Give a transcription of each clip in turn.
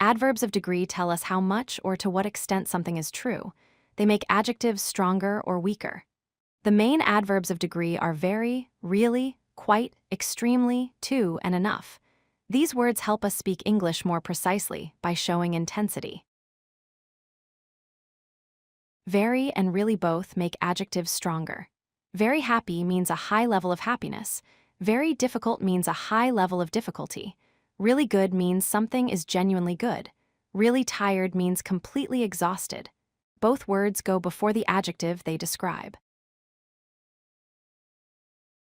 Adverbs of degree tell us how much or to what extent something is true. They make adjectives stronger or weaker. The main adverbs of degree are very, really, quite, extremely, to, and enough. These words help us speak English more precisely by showing intensity. Very and really both make adjectives stronger. Very happy means a high level of happiness. Very difficult means a high level of difficulty. Really good means something is genuinely good. Really tired means completely exhausted. Both words go before the adjective they describe.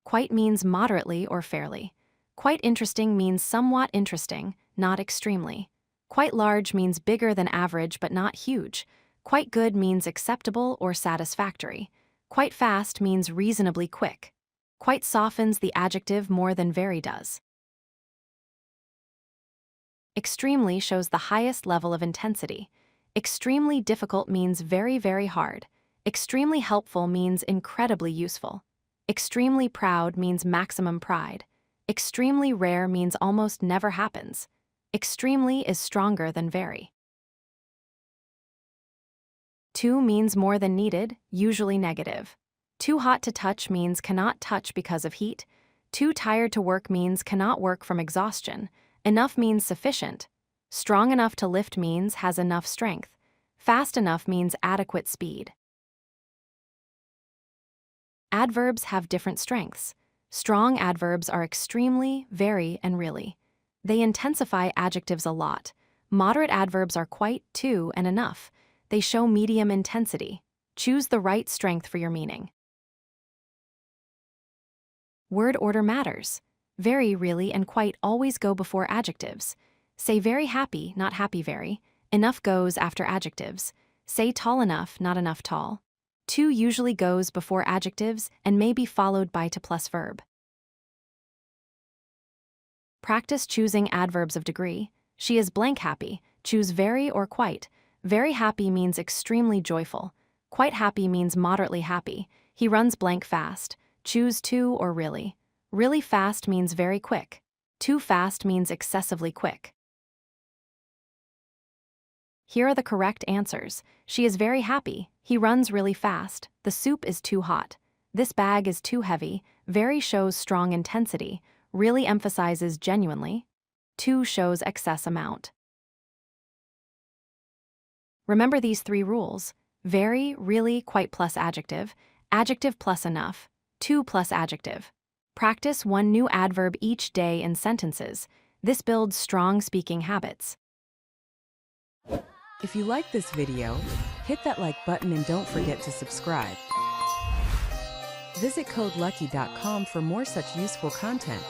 Quite means moderately or fairly. Quite interesting means somewhat interesting, not extremely. Quite large means bigger than average but not huge. Quite good means acceptable or satisfactory. Quite fast means reasonably quick. Quite softens the adjective more than very does. Extremely shows the highest level of intensity. Extremely difficult means very, very hard. Extremely helpful means incredibly useful. Extremely proud means maximum pride. Extremely rare means almost never happens. Extremely is stronger than very. Too means more than needed, usually negative. Too hot to touch means cannot touch because of heat. Too tired to work means cannot work from exhaustion. Enough means sufficient. Strong enough to lift means has enough strength. Fast enough means adequate speed. Adverbs have different strengths. Strong adverbs are extremely, very, and really. They intensify adjectives a lot. Moderate adverbs are quite, to, and enough. They show medium intensity. Choose the right strength for your meaning. Word order matters. Very, really, and quite always go before adjectives. Say very happy, not happy very. Enough goes after adjectives. Say tall enough, not enough tall. To usually goes before adjectives and may be followed by to plus verb. Practice choosing adverbs of degree. She is blank happy. Choose very or quite. Very happy means extremely joyful. Quite happy means moderately happy. He runs blank fast. Choose to or really. Really fast means very quick. Too fast means excessively quick. Here are the correct answers. She is very happy. He runs really fast. The soup is too hot. This bag is too heavy. Very shows strong intensity. Really emphasizes genuinely. Too shows excess amount. Remember these 3 rules. Very, really, quite plus adjective. Adjective plus enough. To plus adjective. Practice 1 new adverb each day in sentences. This builds strong speaking habits. If you like this video, hit that like button and don't forget to subscribe. Visit codelucky.com for more such useful content.